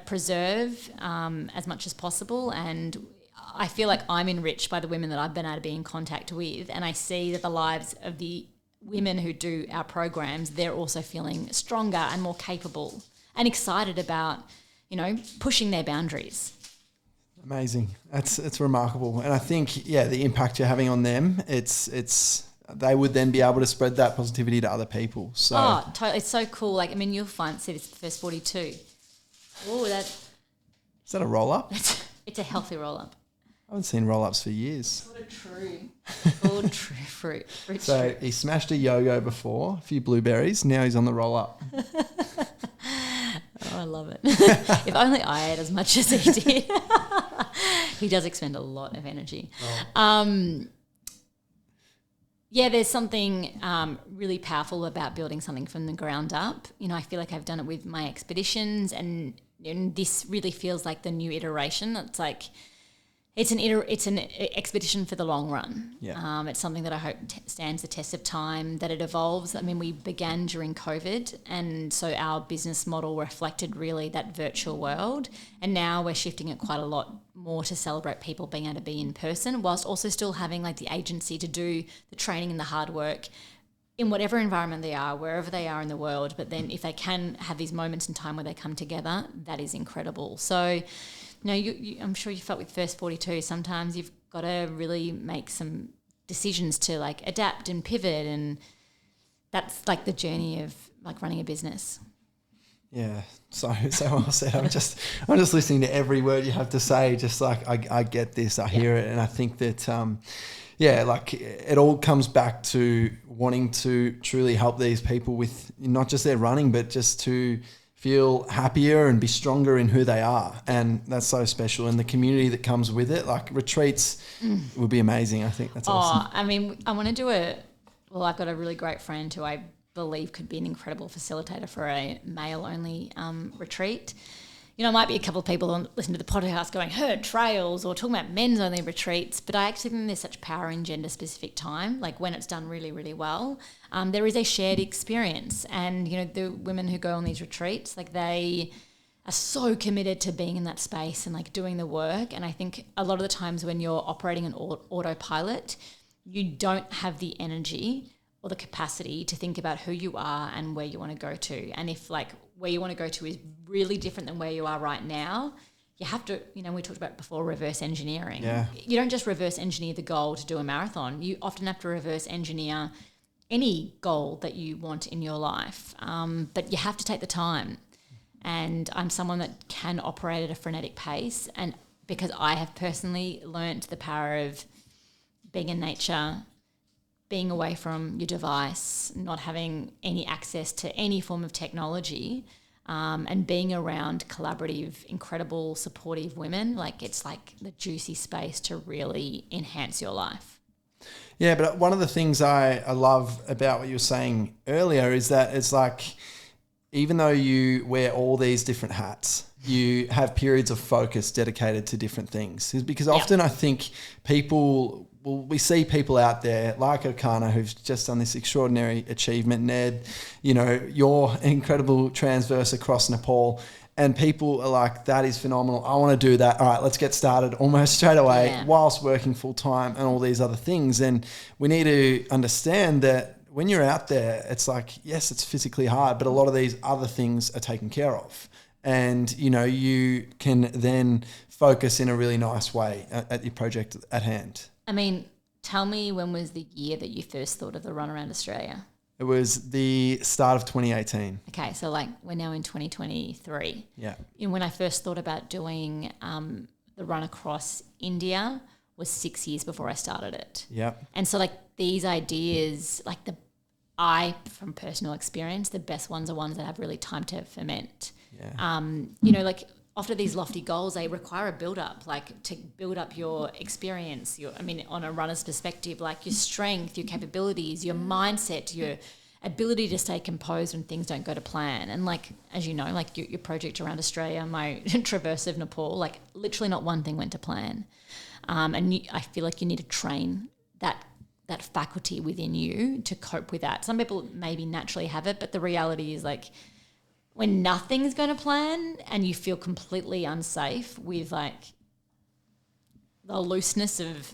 preserve as much as possible. And I feel like I'm enriched by the women that I've been able to be in contact with, and I see that the lives of the women who do our programs, they're also feeling stronger and more capable and excited about, pushing their boundaries. Amazing. It's remarkable. And I think, the impact you're having on them, it's they would then be able to spread that positivity to other people. So totally. It's so cool. You'll see this First 42. Oh, is that a roll-up? It's a healthy roll-up. I haven't seen roll-ups for years. Sort of true. All true fruit. So he smashed a yo-go before, a few blueberries. Now he's on the roll-up. I love it. If only I ate as much as he did. He does expend a lot of energy. Oh. There's something really powerful about building something from the ground up. I feel like I've done it with my expeditions, and this really feels like the new iteration. It's like it's an expedition for the long run. Yeah. It's something that I hope stands the test of time, that it evolves. We began during COVID, and so our business model reflected really that virtual world, and now we're shifting it quite a lot more to celebrate people being able to be in person, whilst also still having the agency to do the training and the hard work in whatever environment they are, wherever they are in the world. But then if they can have these moments in time where they come together, that is incredible. So, I'm sure you felt with First 42, sometimes you've got to really make some decisions to adapt and pivot, and that's the journey of running a business. Yeah, so well said. I'm just listening to every word you have to say. Just I get this, I hear it, and I think that it all comes back to wanting to truly help these people with not just their running, but just to feel happier and be stronger in who they are, and that's so special. And the community that comes with it, retreats, would be amazing. I think that's awesome. I want to do I've got a really great friend who I believe could be an incredible facilitator for a male-only retreat. Might be a couple of people on listening to the podcast going, Her Trails, or talking about men's-only retreats, but I actually think there's such power in gender-specific time, when it's done really, really well. There is a shared experience, and, the women who go on these retreats, they are so committed to being in that space and, doing the work. And I think a lot of the times when you're operating an autopilot, you don't have the energy or the capacity to think about who you are and where you want to go to. And if where you want to go to is really different than where you are right now, you have to, we talked about before, reverse engineering. Yeah. You don't just reverse engineer the goal to do a marathon. You often have to reverse engineer any goal that you want in your life. But you have to take the time. And I'm someone that can operate at a frenetic pace, and because I have personally learnt the power of being in nature, being away from your device, not having any access to any form of technology, and being around collaborative, incredible, supportive women, like it's like the juicy space to really enhance your life. Yeah, but one of the things I love about what you were saying earlier is that it's like, even though you wear all these different hats, you have periods of focus dedicated to different things. Because often I think we see people out there like Okana who've just done this extraordinary achievement, Ned, your incredible transverse across Nepal, and people are like, that is phenomenal. I want to do that. All right, let's get started almost straight away whilst working full time and all these other things. And we need to understand that when you're out there, it's like, yes, it's physically hard, but a lot of these other things are taken care of. And, you can then focus in a really nice way at your project at hand. I mean, tell me, when was the year that you first thought of the run around Australia? It was the start of 2018. Okay, so like we're now in 2023. Yeah. And when I first thought about doing the run across India was 6 years before I started it. Yep. And so like these ideas, like from personal experience, the best ones are ones that have really time to ferment. Yeah. Like after these lofty goals, they require a build-up, like to build up your experience, on a runner's perspective, like your strength, your capabilities, your mindset, your ability to stay composed when things don't go to plan. And like, as you know, like your project around Australia, my traverse of Nepal, like literally not one thing went to plan. I feel like you need to train that faculty within you to cope with that. Some people maybe naturally have it, but the reality is like, when nothing's going to plan and you feel completely unsafe with like the looseness of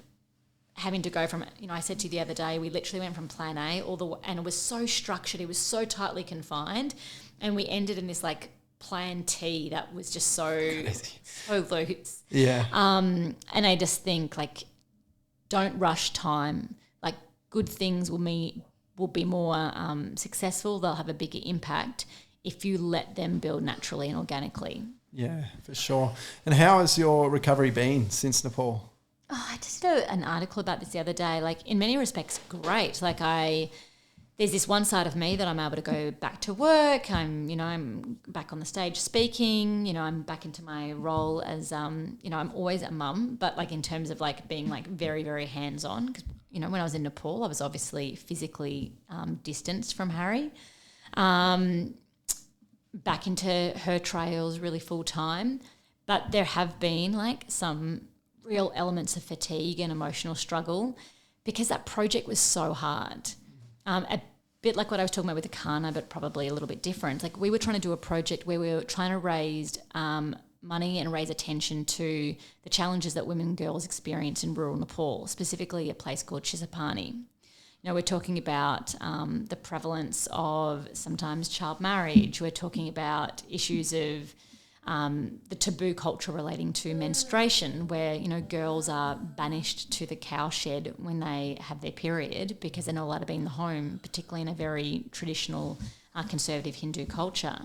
having to go from, I said to you the other day, we literally went from plan A and it was so structured, it was so tightly confined, and we ended in this like plan T that was just so loose. Yeah. And I just think like, don't rush time. Like good things will be more successful. They'll have a bigger impact if you let them build naturally and organically. Yeah, for sure. And how has your recovery been since Nepal? Oh, I just did an article about this the other day. Like in many respects, great. Like there's this one side of me that I'm able to go back to work. I'm back on the stage speaking. I'm back into my role as, I'm always a mum, but like in terms of like being like very, very hands-on. Because, when I was in Nepal, I was obviously physically distanced from Harry. Back into her trails really full time. But there have been like some real elements of fatigue and emotional struggle because that project was so hard. A bit like what I was talking about with Akana, but probably a little bit different. Like we were trying to do a project where we were trying to raise money and raise attention to the challenges that women and girls experience in rural Nepal, specifically a place called Chisapani. We're talking about the prevalence of sometimes child marriage. We're talking about issues of the taboo culture relating to menstruation, where, girls are banished to the cowshed when they have their period because they're not allowed to be in the home, particularly in a very traditional conservative Hindu culture.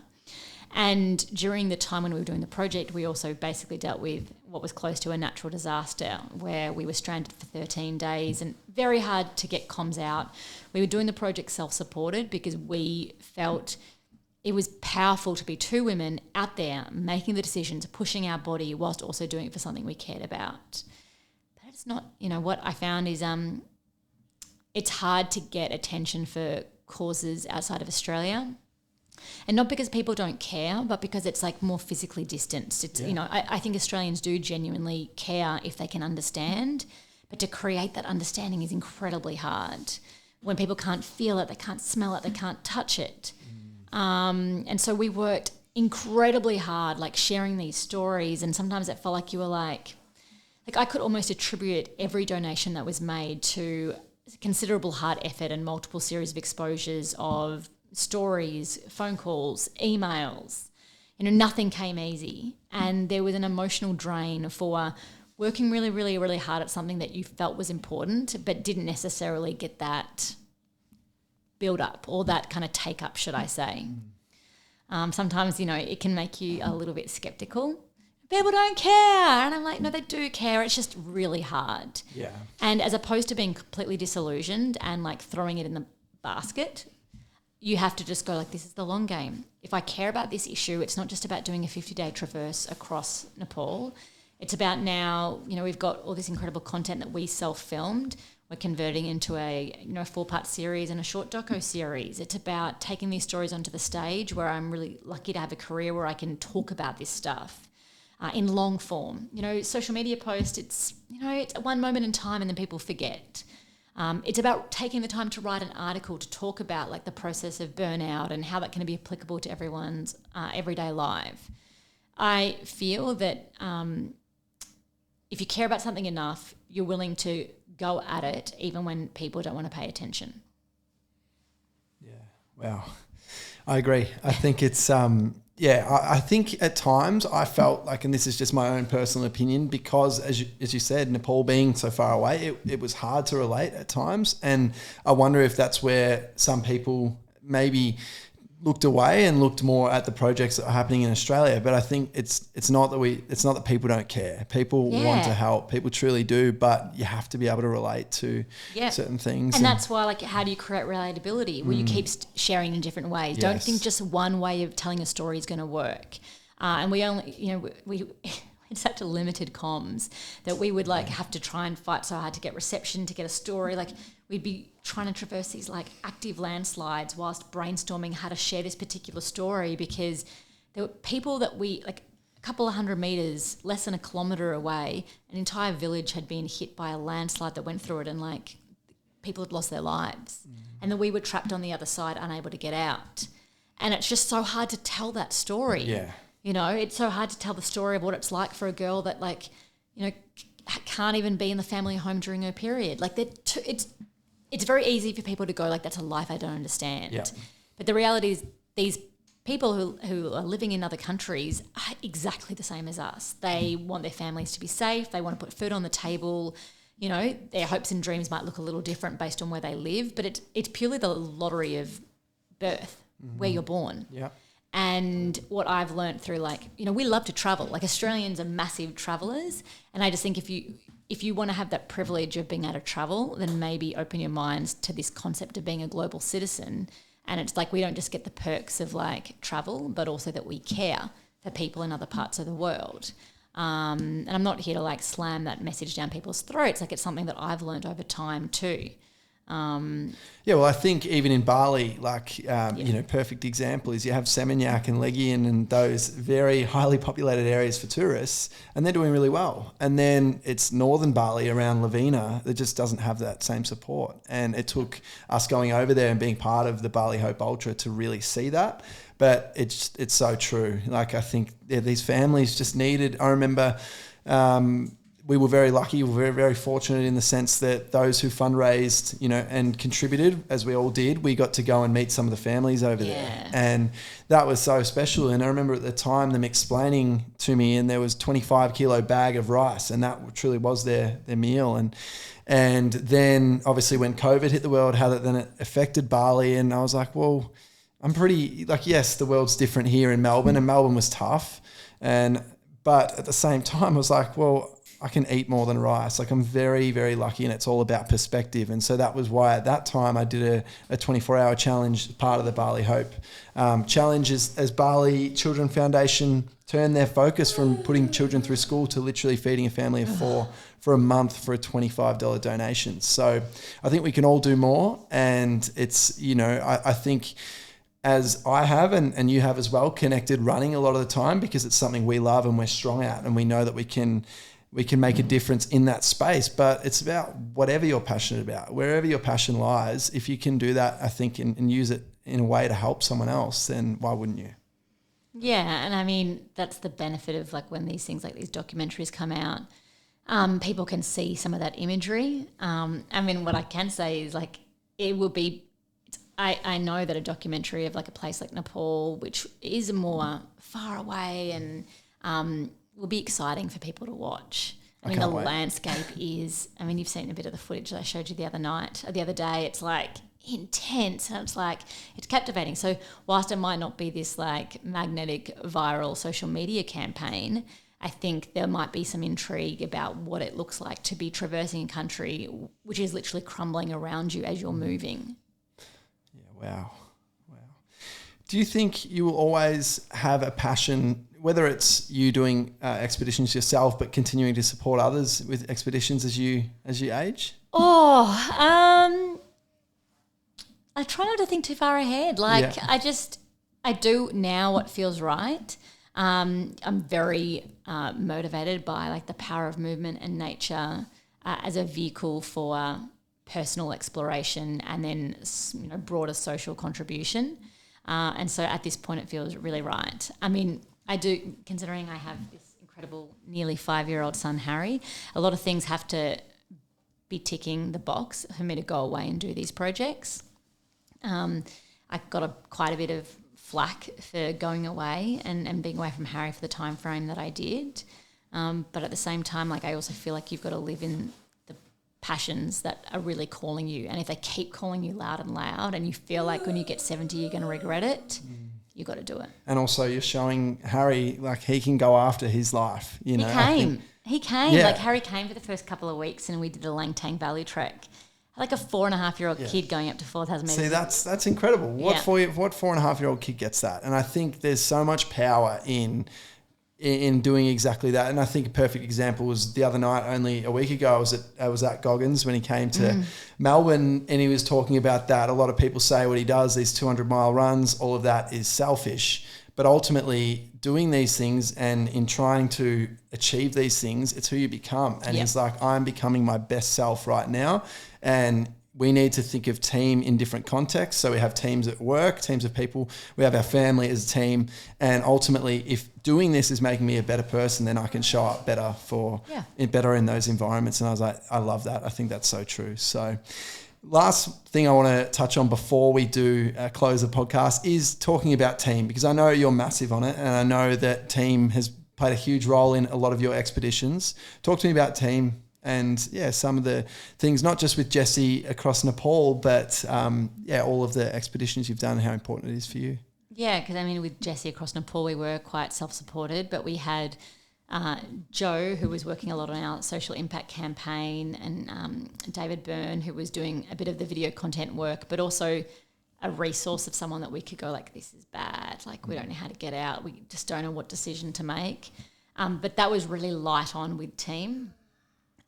And during the time when we were doing the project, we also basically dealt with what was close to a natural disaster where we were stranded for 13 days and very hard to get comms out. We were doing the project self-supported because we felt it was powerful to be two women out there making the decisions, pushing our body whilst also doing it for something we cared about. But it's not, what I found is it's hard to get attention for causes outside of Australia. And not because people don't care, but because it's like more physically distanced. It's, I think Australians do genuinely care if they can understand, but to create that understanding is incredibly hard. When people can't feel it, they can't smell it, they can't touch it. And so we worked incredibly hard, like sharing these stories. And sometimes it felt like you were like I could almost attribute every donation that was made to considerable hard effort and multiple series of exposures of stories, phone calls, emails. Nothing came easy. And there was an emotional drain for working really, really, really hard at something that you felt was important, but didn't necessarily get that build up or that kind of take up, should I say. Sometimes, it can make you a little bit skeptical. people don't care. And I'm like, no, they do care. It's just really hard. Yeah. And as opposed to being completely disillusioned and like throwing it in the basket, you have to just go like, this is the long game. If I care about this issue, it's not just about doing a 50-day traverse across Nepal. It's about now, we've got all this incredible content that we self-filmed. We're converting into a 4-part series and a short doco series. It's about taking these stories onto the stage, where I'm really lucky to have a career where I can talk about this stuff in long form. Social media post, it's one moment in time and then people forget. It's about taking the time to write an article to talk about like the process of burnout and how that can be applicable to everyone's everyday life. I feel that if you care about something enough, you're willing to go at it even when people don't want to pay attention. Yeah. Wow. I agree. I think it's, I think at times I felt like, and this is just my own personal opinion, because as you said, Nepal being so far away, it was hard to relate at times. And I wonder if that's where some people maybe looked away and looked more at the projects that are happening in Australia. But I think it's not that people don't care. People want to help. People truly do, but you have to be able to relate to certain things. And that's why, like, how do you create relatability? Well, you keep sharing in different ways. Yes. Don't think just one way of telling a story is going to work. And we only, we it's such a limited comms that we would like have to try and fight so hard to get reception, to get a story. Like, we'd be trying to traverse these like active landslides whilst brainstorming how to share this particular story, because there were people that we, like a couple of 100 metres, less than a kilometre away, an entire village had been hit by a landslide that went through it, and like people had lost their lives. And then we were trapped on the other side, unable to get out. And it's just so hard to tell that story. Yeah. It's so hard to tell the story of what it's like for a girl that can't even be in the family home during her period. Like, it's very easy for people to go like, that's a life I don't understand. Yeah. But the reality is these people who are living in other countries are exactly the same as us. They want their families to be safe. They want to put food on the table. Their hopes and dreams might look a little different based on where they live, but it's purely the lottery of birth, where you're born. Yeah. And what I've learned through, we love to travel. Like, Australians are massive travellers. And I just think if you want to have that privilege of being able to travel, then maybe open your minds to this concept of being a global citizen. And it's like, we don't just get the perks of like travel, but also that we care for people in other parts of the world. And I'm not here to like slam that message down people's throats. Like, it's something that I've learned over time too. Well, I think even in Bali, perfect example is you have Seminyak and Legian and those very highly populated areas for tourists, and they're doing really well. And then it's northern Bali around Lavina that just doesn't have that same support. And it took us going over there and being part of the Bali Hope Ultra to really see that. But it's so true. Like, I think these families just needed, I remember, we were very lucky. We were very, very fortunate in the sense that those who fundraised, and contributed, as we all did, we got to go and meet some of the families over there. And that was so special. And I remember at the time them explaining to me, and there was 25 kilo bag of rice, and that truly was their meal. And then obviously when COVID hit the world, how that then it affected Bali. And I was like, well, I'm pretty yes, the world's different here in Melbourne, and Melbourne was tough. But at the same time, I was like, well, I can eat more than rice. Like, I'm very, very lucky, and it's all about perspective. And so that was why at that time I did a 24-hour challenge, part of the Bali Hope challenge, as Bali Children Foundation turned their focus from putting children through school to literally feeding a family of 4 for a month for a $25 donation. So I think we can all do more. And it's, I think, as I have and you have as well, connected running a lot of the time, because it's something we love and we're strong at, and we know that we can make a difference in that space. But it's about whatever you're passionate about, wherever your passion lies. If you can do that, I think, and use it in a way to help someone else, then why wouldn't you? Yeah, and I mean, that's the benefit of like when these things like these documentaries come out, people can see some of that imagery. I mean, what I can say is like, it will be, I know that a documentary of like a place like Nepal, which is more far away, and will be exciting for people to watch. I mean, the landscape is, I mean, you've seen a bit of the footage that I showed you the other day. It's like intense, and it's like, it's captivating. So whilst it might not be this like magnetic viral social media campaign, I think there might be some intrigue about what it looks like to be traversing a country which is literally crumbling around you as you're moving. Yeah, wow. Do you think you will always have a passion, whether it's you doing expeditions yourself but continuing to support others with expeditions as you age? I try not to think too far ahead. I do now what feels right. I'm very motivated by like the power of movement and nature as a vehicle for personal exploration and then broader social contribution. And so at this point, it feels really right. I mean, I do, considering I have this incredible nearly 5-year-old son, Harry, a lot of things have to be ticking the box for me to go away and do these projects. I got quite a bit of flack for going away and being away from Harry for the time frame that I did. But at the same time, like I also feel like you've got to live in the passions that are really calling you. And if they keep calling you loud and you feel like when you get 70 you're going to regret it, you got to do it. And also you're showing Harry like he can go after his life. You know, He came. Yeah. Like Harry came for the first couple of weeks and we did the Langtang Valley trek. Like a 4.5-year-old kid going up to 4,000 meters. See, that's incredible. What 4.5-year-old kid gets that? And I think there's so much power in doing exactly that. And I think a perfect example was the other night, only a week ago, I was at Goggins when he came to Melbourne, and he was talking about that. A lot of people say what he does, these 200-mile runs, all of that is selfish. But ultimately, doing these things and in trying to achieve these things, it's who you become. And he's like, I'm becoming my best self right now. And we need to think of team in different contexts. So we have teams at work, teams of people. We have our family as a team. And ultimately, if doing this is making me a better person, then I can show up better better in those environments. And I was like, I love that. I think that's so true. So last thing I want to touch on before we do close the podcast is talking about team, because I know you're massive on it. And I know that team has played a huge role in a lot of your expeditions. Talk to me about team. And some of the things, not just with Jesse across Nepal, but all of the expeditions you've done and how important it is for you. Yeah, because I mean, with Jesse across Nepal, we were quite self-supported, but we had Joe, who was working a lot on our social impact campaign, and David Byrne, who was doing a bit of the video content work, but also a resource of someone that we could go like, this is bad, like we don't know how to get out, we just don't know what decision to make. But that was really light on with team.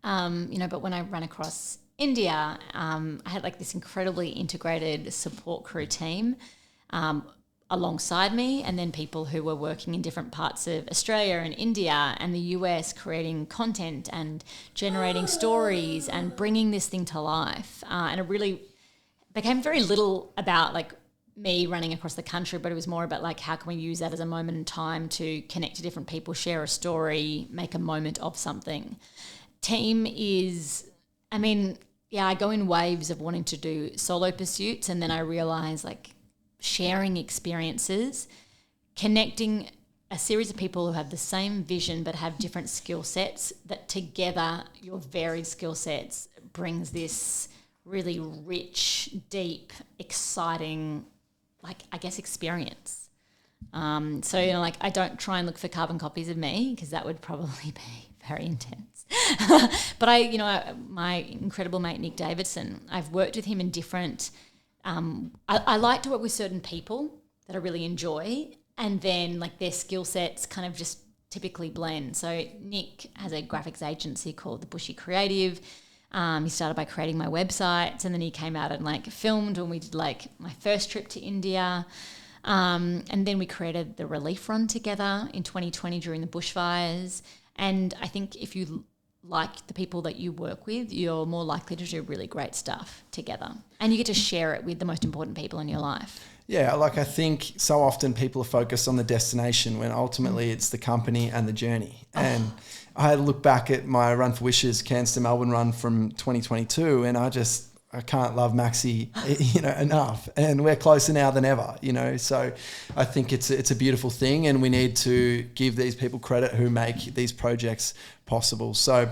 But when I ran across India, I had like this incredibly integrated support crew team alongside me, and then people who were working in different parts of Australia and India and the US creating content and generating stories and bringing this thing to life. And it really became very little about like me running across the country, but it was more about like how can we use that as a moment in time to connect to different people, share a story, make a moment of something. Team is, I go in waves of wanting to do solo pursuits, and then I realize like sharing experiences, connecting a series of people who have the same vision but have different skill sets, that together your varied skill sets brings this really rich, deep, exciting, experience. I don't try and look for carbon copies of me, because that would probably be very intense. But my incredible mate, Nick Davidson, I've worked with him in different, I like to work with certain people that I really enjoy, and then like their skill sets kind of just typically blend. So Nick has a graphics agency called The Bushy Creative. He started by creating my websites, and then he came out and like filmed when we did like my first trip to India. And then we created the relief run together in 2020 during the bushfires. And I think if you like the people that you work with, you're more likely to do really great stuff together. And you get to share it with the most important people in your life. Yeah, like I think so often people are focused on the destination when ultimately it's the company and the journey. And I had to look back at my Run for Wishes Cairns to Melbourne run from 2022, and I can't love Maxi, enough. And we're closer now than ever, So I think it's a beautiful thing, and we need to give these people credit who make these projects possible. So,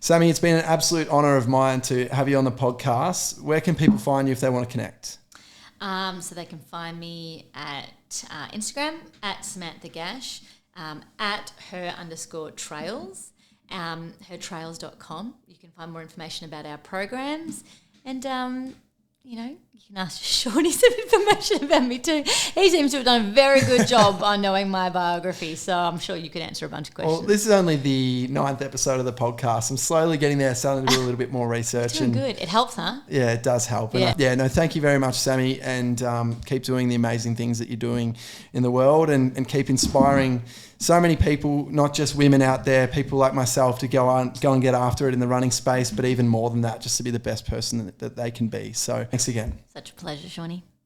Sammy, it's been an absolute honour of mine to have you on the podcast. Where can people find you if they want to connect? So they can find me at Instagram at Samantha Gash. at her_trails, hertrails.com. You can find more information about our programs, and you can ask Shawnee some information about me too. He seems to have done a very good job on knowing my biography, so I'm sure you could answer a bunch of questions. Well, this is only the 9th episode of the podcast. I'm slowly getting there, starting to do a little bit more research. It's doing good. It helps, huh? Yeah, it does help. Yeah. And thank you very much, Sammy, and keep doing the amazing things that you're doing in the world, and keep inspiring so many people, not just women out there, people like myself, to go and get after it in the running space, but even more than that, just to be the best person that they can be. So thanks again. Such a pleasure, Shawnee.